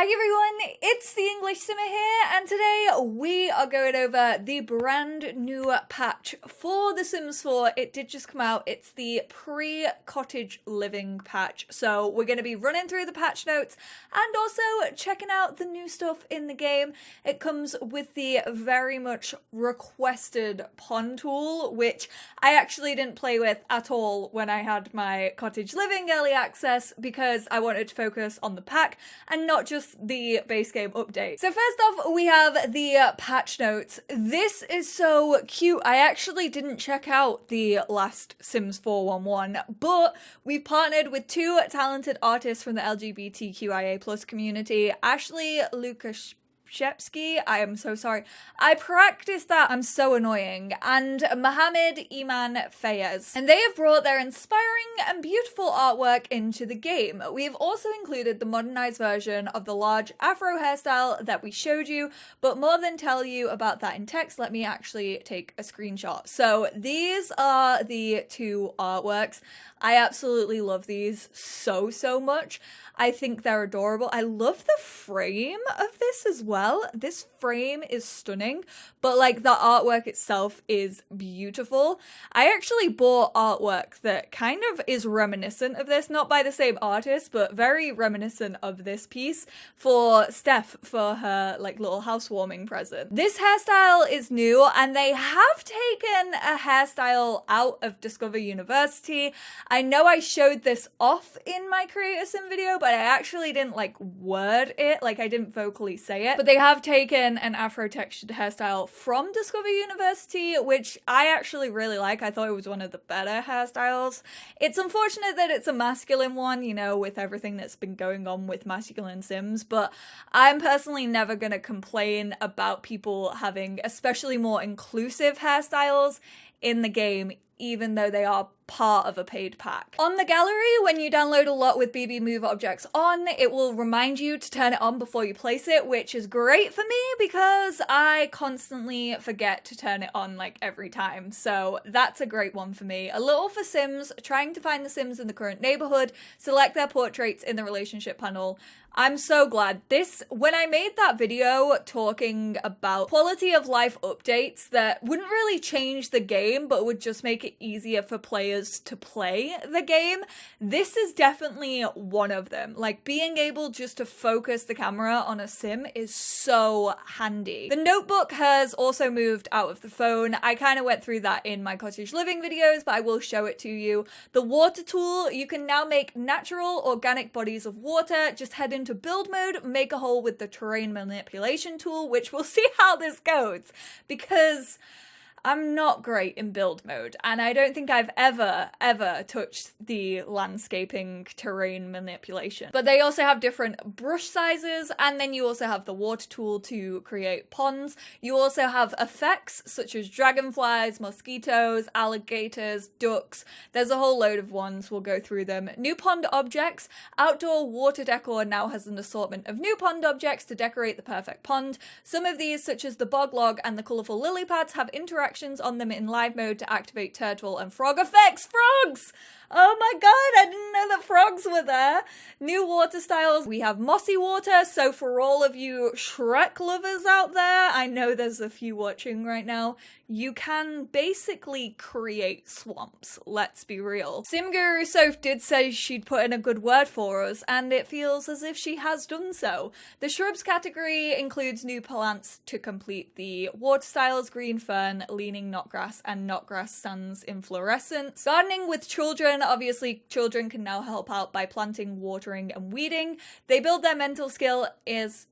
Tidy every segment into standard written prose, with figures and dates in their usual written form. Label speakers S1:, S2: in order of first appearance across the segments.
S1: Hi everyone, it's the EnglishSimmer here, and today we are going over the brand new patch for The Sims 4. It did just come out. It's the pre-cottage living patch. So we're going to be running through the patch notes and also checking out the new stuff in the game. It comes with the very much requested pond tool, which I actually didn't play with at all when I had my cottage living early access because I wanted to focus on the pack and not just the base game update. So first off, we have the patch notes. This is so cute. I actually didn't check out the last Sims 411, but we've partnered with two talented artists from the lgbtqia+ community, Ashley Lukashevsky, I am so sorry. I practiced that, I'm so annoying, and Mohammed Iman Fayez. And they have brought their inspiring and beautiful artwork into the game. We have also included the modernized version of the large afro hairstyle that we showed you, but more than tell you about that in text, let me actually take a screenshot. So these are the two artworks. I absolutely love these so much. I think they're adorable. I love the frame of this as well. This frame is stunning, but like the artwork itself is beautiful. I actually bought artwork that kind of is reminiscent of this, not by the same artist, but very reminiscent of this piece for Steph for her like little housewarming present. This hairstyle is new and they have taken a hairstyle out of Discover University. I know I showed this off in my Creator Sim video, but I actually didn't like word it, like I didn't vocally say it. But they have taken an afro textured hairstyle from Discover University, which I actually really like. I thought it was one of the better hairstyles. It's unfortunate that it's a masculine one, you know, with everything that's been going on with masculine Sims, but I'm personally never gonna complain about people having especially more inclusive hairstyles in the game, even though they are part of a paid pack. On the gallery, when you download a lot with BB Move objects on, it will remind you to turn it on before you place it, which is great for me because I constantly forget to turn it on like every time. So that's a great one for me. A little for Sims, trying to find the Sims in the current neighborhood, select their portraits in the relationship panel. I'm so glad. When I made that video talking about quality of life updates that wouldn't really change the game, but would just make it easier for players to play the game, this is definitely one of them. Like being able just to focus the camera on a sim is so handy. The notebook has also moved out of the phone. I kind of went through that in my cottage living videos, but I will show it to you. The water tool, you can now make natural organic bodies of water. Just head into build mode, make a hole with the terrain manipulation tool, which we'll see how this goes because I'm not great in build mode, and I don't think I've ever touched the landscaping terrain manipulation. But they also have different brush sizes, and then you also have the water tool to create ponds. You also have effects such as dragonflies, mosquitoes, alligators, ducks. There's a whole load of ones, we'll go through them. New pond objects. Outdoor water decor now has an assortment of new pond objects to decorate the perfect pond. Some of these, such as the bog log and the colourful lily pads, have interactions on them in live mode to activate turtle and frog effects. Frogs! Oh my god, I didn't know that frogs were there. New water styles. We have mossy water, so for all of you Shrek lovers out there, I know there's a few watching right now, you can basically create swamps, let's be real. Sim Guru Soph did say she'd put in a good word for us, and it feels as if she has done so. The shrubs category includes new plants to complete the water styles: green fern, leaning knotgrass, and knotgrass sans inflorescence. Gardening with children. Obviously, children can now help out by planting, watering, and weeding. They build their mental skill as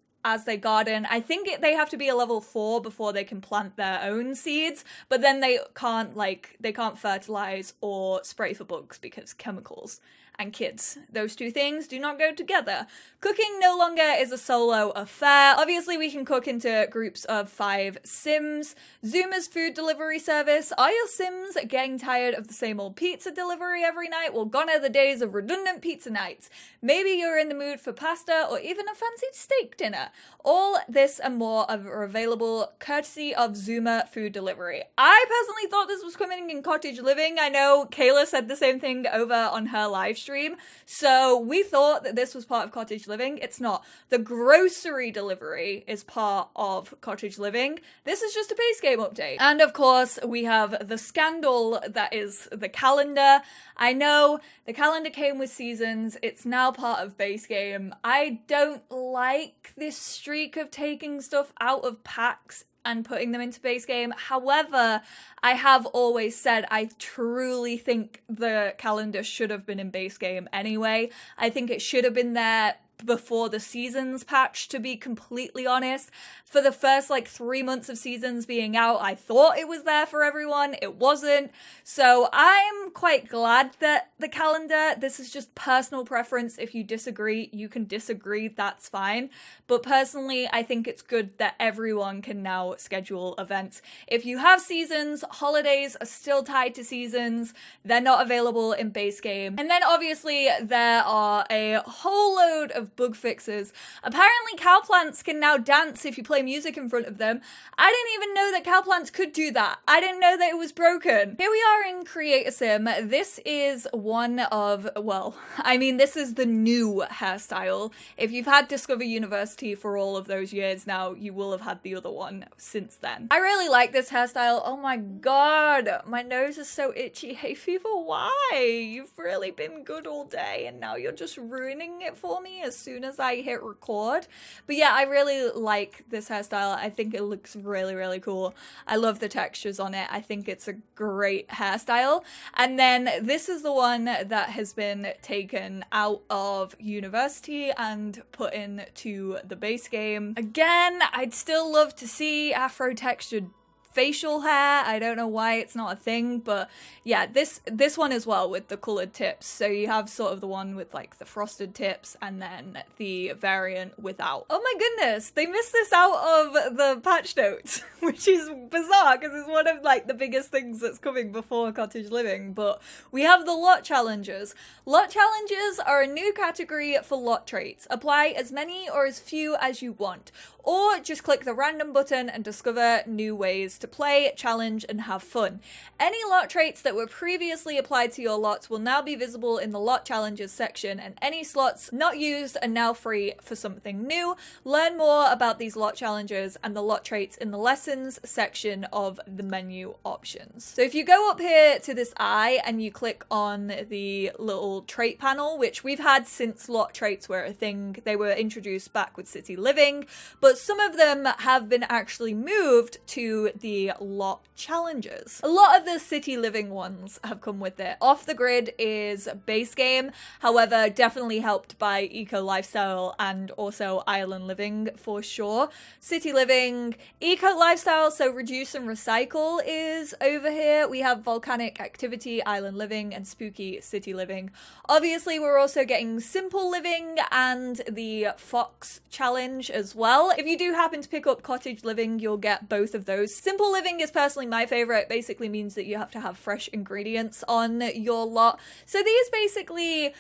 S1: they garden. I think they have to be a level 4 before they can plant their own seeds, but then they can't fertilize or spray for bugs because chemicals and kids, those two things do not go together. Cooking no longer is a solo affair. Obviously, we can cook into groups of 5 Sims. Zuma's food delivery service. Are your Sims getting tired of the same old pizza delivery every night? Well, gone are the days of redundant pizza nights. Maybe you're in the mood for pasta or even a fancy steak dinner. All this and more are available courtesy of Zuma food delivery. I personally thought this was coming in cottage living. I know Kayla said the same thing over on her live stream. stream. So we thought that this was part of cottage living. It's not. The grocery delivery is part of cottage living. This is just a base game update. And of course, we have the scandal that is the calendar. I know the calendar came with seasons. It's now part of base game. I don't like this streak of taking stuff out of packs and putting them into base game. However, I have always said I truly think the calendar should have been in base game anyway. I think it should have been there before the seasons patch, to be completely honest. For the first 3 months of seasons being out, I thought it was there for everyone. It wasn't. So I'm quite glad that the calendar, this is just personal preference. If you disagree, you can disagree, that's fine. But personally, I think it's good that everyone can now schedule events. If you have seasons, holidays are still tied to seasons. They're not available in base game. And then obviously there are a whole load of bug fixes. Apparently cowplants can now dance if you play music in front of them. I didn't even know that cowplants could do that. I didn't know that it was broken. Here we are in Create a Sim. This is one of, this is the new hairstyle. If you've had Discover University for all of those years now, you will have had the other one since then. I really like this hairstyle. Oh my god, my nose is so itchy. Hey Fever, why? You've really been good all day and now you're just ruining it for me as soon as I hit record. But yeah, I really like this hairstyle. I think it looks really, really cool. I love the textures on it. I think it's a great hairstyle. And then this is the one that has been taken out of University and put into the base game. Again, I'd still love to see afro textured facial hair. I don't know why it's not a thing, but yeah, this one as well with the colored tips. So you have sort of the one with the frosted tips and then the variant without. Oh my goodness, they missed this out of the patch notes, which is bizarre because it's one of the biggest things that's coming before cottage living. But we have the lot challenges. Lot challenges are a new category for lot traits. Apply as many or as few as you want, or just click the random button and discover new ways to play, challenge, and have fun. Any lot traits that were previously applied to your lots will now be visible in the lot challenges section, and any slots not used are now free for something new. Learn more about these lot challenges and the lot traits in the lessons section of the menu options. So if you go up here to this eye and you click on the little trait panel, which we've had since lot traits were a thing, they were introduced back with City Living, but some of them have been actually moved to the lot challenges. A lot of the City Living ones have come with it. Off the Grid is base game, however, definitely helped by Eco Lifestyle and also Island Living for sure. City Living, Eco Lifestyle, so Reduce and Recycle is over here. We have Volcanic Activity, Island Living, and Spooky City Living. Obviously, we're also getting Simple Living and the FROGS challenge as well. If you do happen to pick up Cottage Living, you'll get both of those. Simple Living is personally my favorite. It basically means that you have to have fresh ingredients on your lot. So these basically,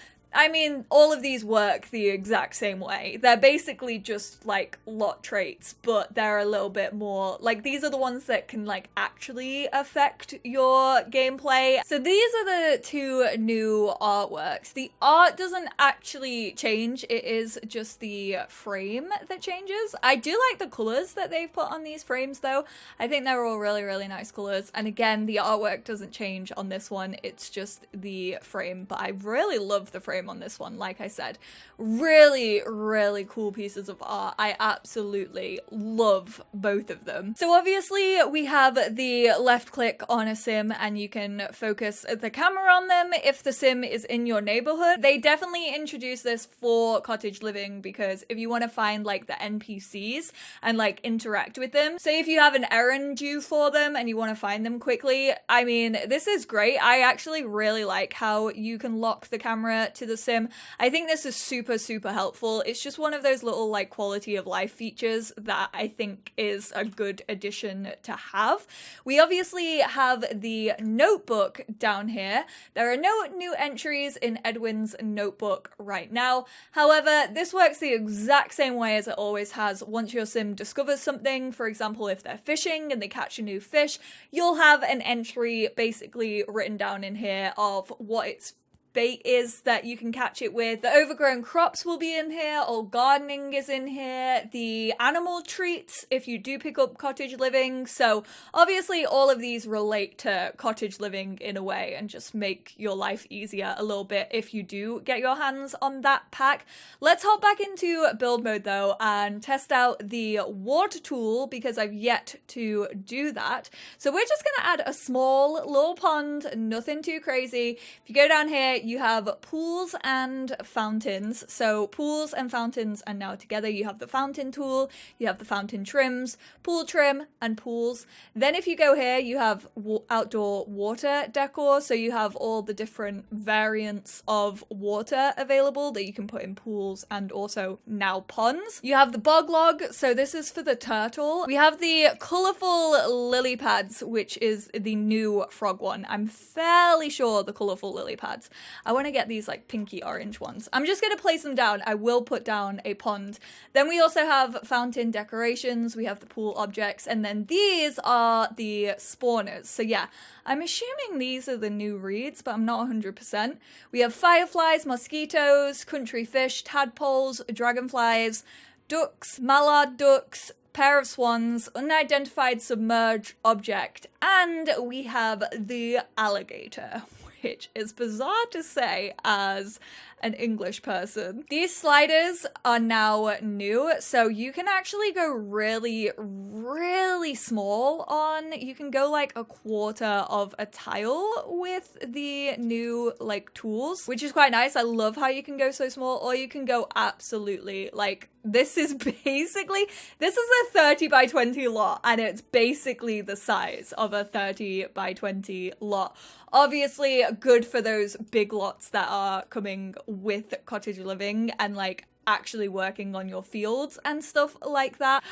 S1: all of these work the exact same way. They're basically just lot traits, but they're a little bit more these are the ones that can actually affect your gameplay. So these are the two new artworks. The art doesn't actually change. It is just the frame that changes. I do like the colors that they've put on these frames though. I think they're all really, really nice colors. And again, the artwork doesn't change on this one. It's just the frame, but I really love the frame on this one. Like I said, really, really cool pieces of art. I absolutely love both of them. So obviously we have the left click on a sim and you can focus the camera on them if the sim is in your neighborhood. They definitely introduced this for cottage living because if you want to find the NPCs and interact with them, say if you have an errand due for them and you want to find them quickly, this is great. I actually really like how you can lock the camera to the sim. I think this is super, super helpful. It's just one of those little quality of life features that I think is a good addition to have. We obviously have the notebook down here. There are no new entries in Edwin's notebook right now. However, this works the exact same way as it always has. Once your sim discovers something, for example, if they're fishing and they catch a new fish, you'll have an entry basically written down in here of what it's bait is that you can catch it with. The overgrown crops will be in here, all gardening is in here, the animal treats if you do pick up cottage living. So obviously all of these relate to cottage living in a way and just make your life easier a little bit if you do get your hands on that pack. Let's hop back into build mode though and test out the water tool because I've yet to do that. So we're just gonna add a small little pond, nothing too crazy. If you go down here, you have pools and fountains. So pools and fountains are now together. You have the fountain tool, you have the fountain trims, pool trim, and pools. Then if you go here, you have outdoor water decor. So you have all the different variants of water available that you can put in pools and also now ponds. You have the bog log. So this is for the turtle. We have the colorful lily pads, which is the new frog one. I'm fairly sure the colorful lily pads. I want to get these like pinky orange ones. I'm just going to place them down. I will put down a pond. Then we also have fountain decorations. We have the pool objects. And then these are the spawners. So yeah, I'm assuming these are the new reeds, but I'm not 100%. We have fireflies, mosquitoes, country fish, tadpoles, dragonflies, ducks, mallard ducks, pair of swans, unidentified submerged object, and we have the alligator, which is bizarre to say as an English person. These sliders are now new, so you can actually go really, really small on, you can go like a quarter of a tile with the new like tools, which is quite nice. I love how you can go so small, or you can go absolutely like, this is a 30 by 20 lot, and it's basically the size of a 30 by 20 lot. Obviously good for those big lots that are coming with cottage living and like actually working on your fields and stuff like that.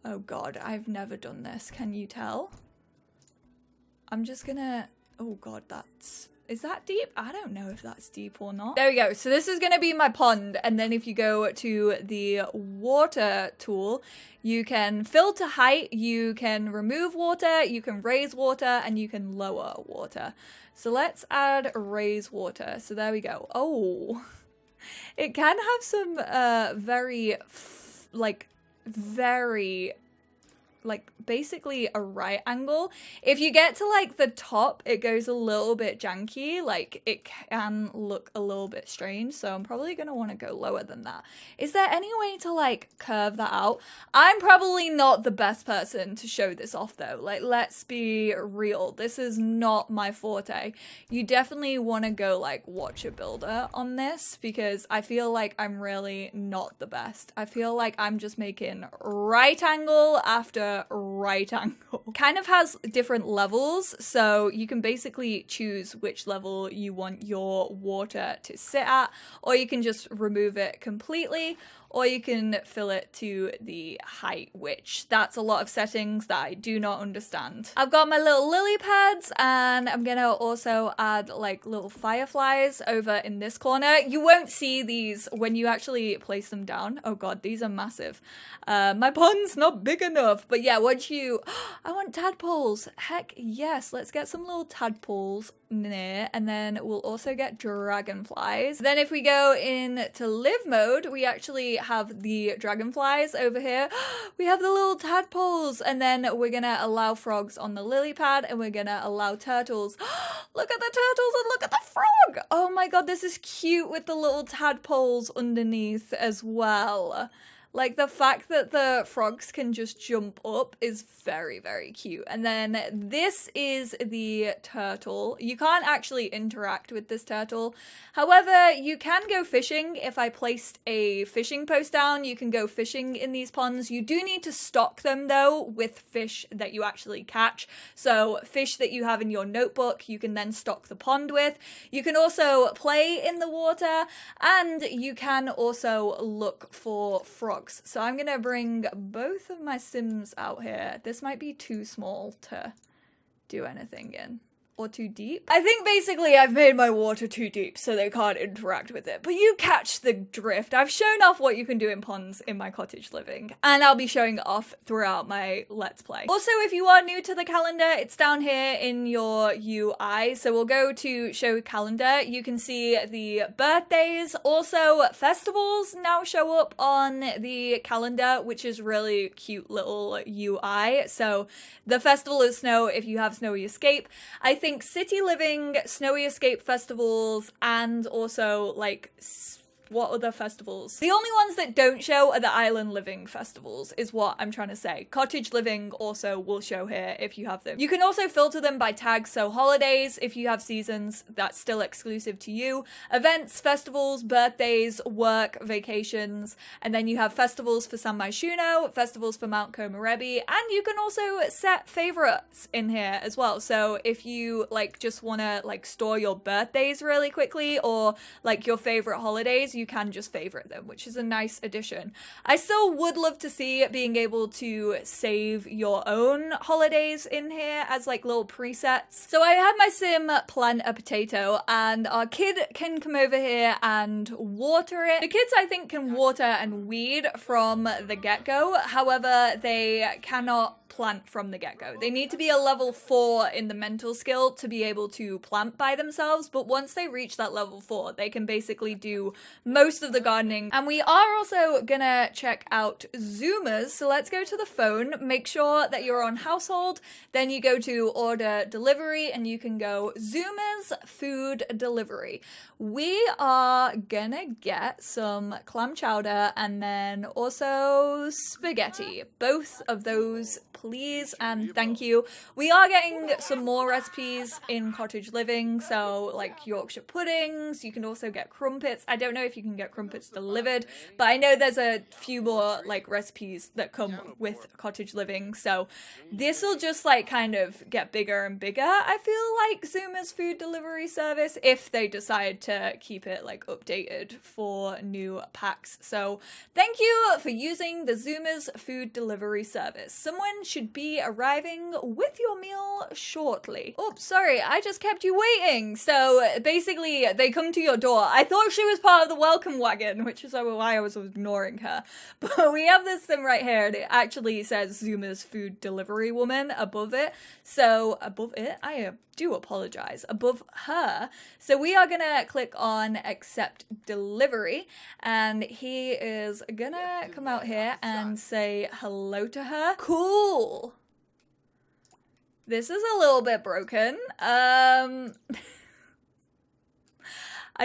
S1: Oh god, I've never done this. Can you tell? I'm just gonna, oh god, is that deep? I don't know if that's deep or not. There we go. So this is going to be my pond. And then if you go to the water tool, you can fill to height, you can remove water, you can raise water, and you can lower water. So let's add raise water. So there we go. Oh, it can have some very basically a right angle. If you get to like the top, it goes a little bit janky, like it can look a little bit strange, so I'm probably gonna want to go lower than that. Is there any way to like curve that out? I'm probably not the best person to show this off though, like let's be real, this is not my forte. You definitely want to go like watch a builder on this, because I feel like I'm really not the best. I feel like I'm just making right angle after right angle. Kind of has different levels, so you can basically choose which level you want your water to sit at, or you can just remove it completely, or you can fill it to the height, which that's a lot of settings that I do not understand. I've got my little lily pads, and I'm gonna also add like little fireflies over in this corner. You won't see these when you actually place them down. Oh god, these are massive. My pond's not big enough, but yeah, once you, I want tadpoles. Heck yes, let's get some little tadpoles near, and then we'll also get dragonflies. Then if we go into live mode, we actually have the dragonflies over here. We have the little tadpoles, and then we're gonna allow frogs on the lily pad, and we're gonna allow turtles. Look at the turtles and look at the frog. Oh my god, this is cute with the little tadpoles underneath as well. Like, the fact that the frogs can just jump up is very, very cute. And then this is the turtle. You can't actually interact with this turtle. However, you can go fishing. If I placed a fishing post down, you can go fishing in these ponds. You do need to stock them, though, with fish that you actually catch. So fish that you have in your notebook, you can then stock the pond with. You can also play in the water, and you can also look for frogs. So I'm gonna bring both of my Sims out here. This might be too small to do anything in. or too deep. I think basically I've made my water too deep so they can't interact with it, but you catch the drift. I've shown off what you can do in ponds in my cottage living, and I'll be showing it off throughout my Let's Play. Also, if you are new to the calendar, it's down here in your UI, so we'll go to show calendar. You can see the birthdays, also festivals now show up on the calendar, which is really cute little UI. So the Festival of Snow, if you have Snowy Escape. I think City Living, Snowy Escape festivals, and also like what other festivals? The only ones that don't show are the Island Living festivals, is what I'm trying to say. Cottage Living also will show here if you have them. You can also filter them by tags, so holidays, if you have seasons, that's still exclusive to you. Events, festivals, birthdays, work, vacations, and then you have festivals for San Myshuno, festivals for Mount Komorebi, and you can also set favorites in here as well. So if you like just want to like store your birthdays really quickly, or like your favorite holidays, you can just favorite them, which is a nice addition. I still would love to see being able to save your own holidays in here as like little presets. So I had my sim plant a potato, and our kid can come over here and water it. The kids, I think, can water and weed from the get-go. However, they cannot plant from the get-go. They need to be a level 4 in the mental skill to be able to plant by themselves, but once they reach that level 4, they can basically do most of the gardening. And we are also gonna check out Zoomers, so let's go to the phone, make sure that you're on household, then you go to order delivery, and you can go Zoomers food delivery. We are gonna get some clam chowder and then also spaghetti. Both of those, please and thank you. We are getting some more recipes in cottage living, so like Yorkshire puddings. You can also get crumpets. I don't know if you can get crumpets delivered, but I know there's a few more like recipes that come with cottage living, so this will just like kind of get bigger and bigger. I feel like Zoomer's food delivery service, if they decide to keep it like updated for new packs. So thank you for using the Zoomer's food delivery service. Someone should be arriving with your meal shortly. Oops, sorry, I just kept you waiting. So basically they come to your door. I thought she was part of the welcome wagon, which is why I was ignoring her. But we have this thing right here, and it actually says Zoomer's food delivery woman above it. So above it, I do apologize, above her. So we are gonna click on accept delivery, and he is gonna come out here and say hello to her. Cool. This is a little bit broken. I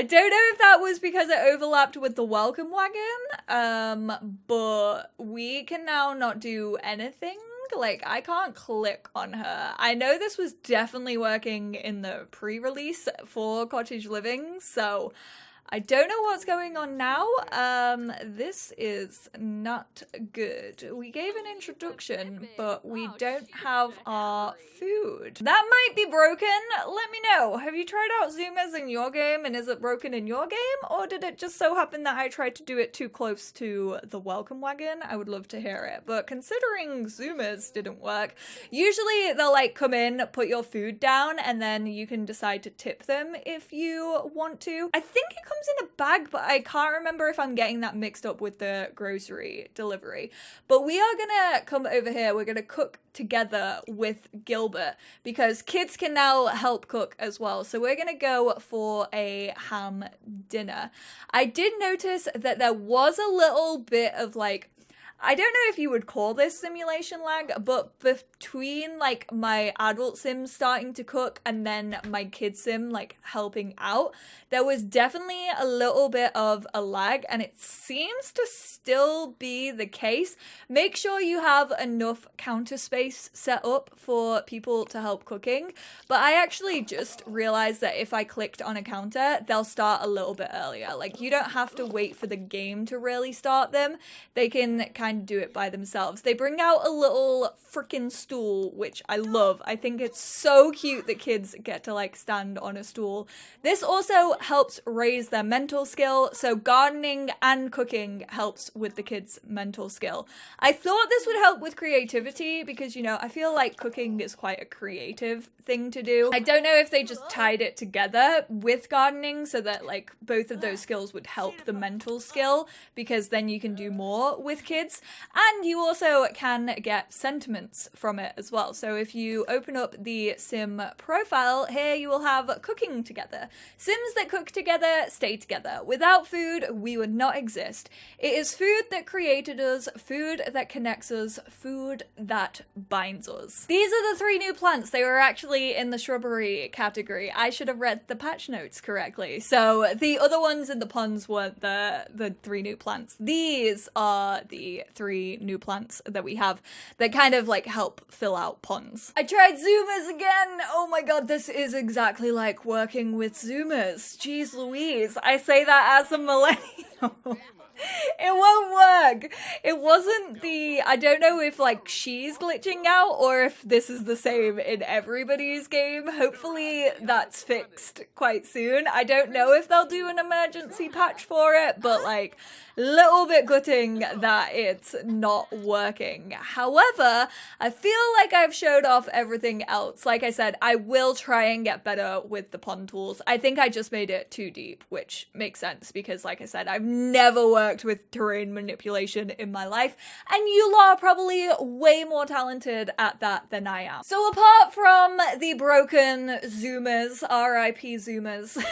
S1: don't know if that was because it overlapped with the welcome wagon, but we can now not do anything. Like, I can't click on her. I know this was definitely working in the pre-release for Cottage Living, so I don't know what's going on now. This is not good. We gave an introduction, but we don't have our food. That might be broken. Let me know. Have you tried out Zoomers in your game, and is it broken in your game? Or did it just so happen that I tried to do it too close to the welcome wagon? I would love to hear it. But considering Zoomers didn't work, usually they'll like come in, put your food down, and then you can decide to tip them if you want to. I think it comes in a bag, but I can't remember if I'm getting that mixed up with the grocery delivery. But we are gonna come over here, we're gonna cook together with Gilbert, because kids can now help cook as well. So we're gonna go for a ham dinner. I did notice that there was a little bit of like, I don't know if you would call this simulation lag, but between like my adult sim starting to cook and then my kid sim like helping out, there was definitely a little bit of a lag, and it seems to still be the case. Make sure you have enough counter space set up for people to help cooking. But I actually just realized that if I clicked on a counter, they'll start a little bit earlier. Like, you don't have to wait for the game to really start them. They can kind kind of do it by themselves. They bring out a little freaking stool, which I love. I think it's so cute that kids get to like stand on a stool. This also helps raise their mental skill. So gardening and cooking helps with the kids' mental skill. I thought this would help with creativity because, you know, I feel like cooking is quite a creative thing to do. I don't know if they just tied it together with gardening so that like both of those skills would help the mental skill, because then you can do more with kids, and you also can get sentiments from it as well. So if you open up the sim profile here, you will have cooking together. Sims that cook together stay together. Without food, we would not exist. It is food that created us, food that connects us, food that binds us. These are the 3 new plants. They were actually in the shrubbery category. I should have read the patch notes correctly. So the other ones in the ponds weren't the 3 new plants. These are the 3 new plants that we have that kind of like help fill out ponds. I tried Zoomers again. Oh my god, this is exactly like working with Zoomers. Jeez Louise, I say that as a millennial. It won't work. It wasn't the... I don't know if, like, she's glitching out or if this is the same in everybody's game. Hopefully that's fixed quite soon. I don't know if they'll do an emergency patch for it, but, like, little bit gutting that it's not working. However, I feel like I've showed off everything else. Like I said, I will try and get better with the pond tools. I think I just made it too deep, which makes sense because, like I said, I've never worked with terrain manipulation in my life, and you lot are probably way more talented at that than I am. So apart from the broken Zoomers, RIP Zoomers,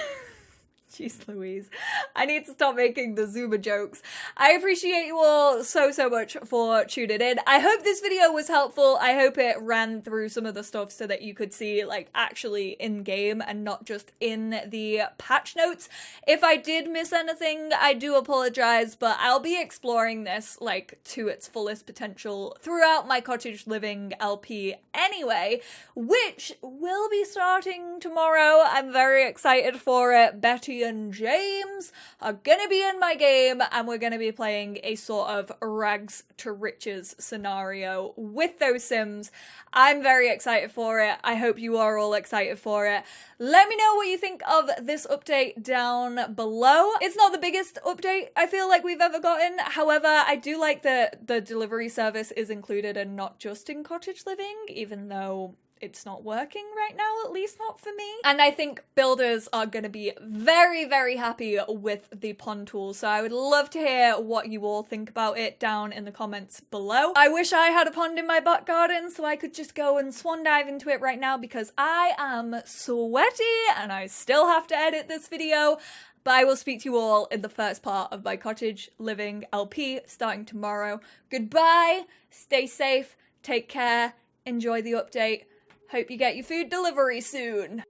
S1: jeez Louise, I need to stop making the Zoomer jokes. I appreciate you all so much for tuning in. I hope this video was helpful. I hope it ran through some of the stuff so that you could see like actually in game and not just in the patch notes. If I did miss anything, I do apologize, but I'll be exploring this like to its fullest potential throughout my cottage living LP anyway, which will be starting tomorrow. I'm very excited for it. Betty and James are gonna be in my game and we're gonna be playing a sort of rags to riches scenario with those Sims. I'm very excited for it. I hope you are all excited for it. Let me know what you think of this update down below. It's not the biggest update I feel like we've ever gotten. However, I do like that the delivery service is included and not just in cottage living, even though it's not working right now, at least not for me. And I think builders are going to be very happy with the pond tool. So I would love to hear what you all think about it down in the comments below. I wish I had a pond in my back garden so I could just go and swan dive into it right now because I am sweaty and I still have to edit this video. But I will speak to you all in the first part of my cottage living LP starting tomorrow. Goodbye, stay safe, take care, enjoy the update. Hope you get your food delivery soon.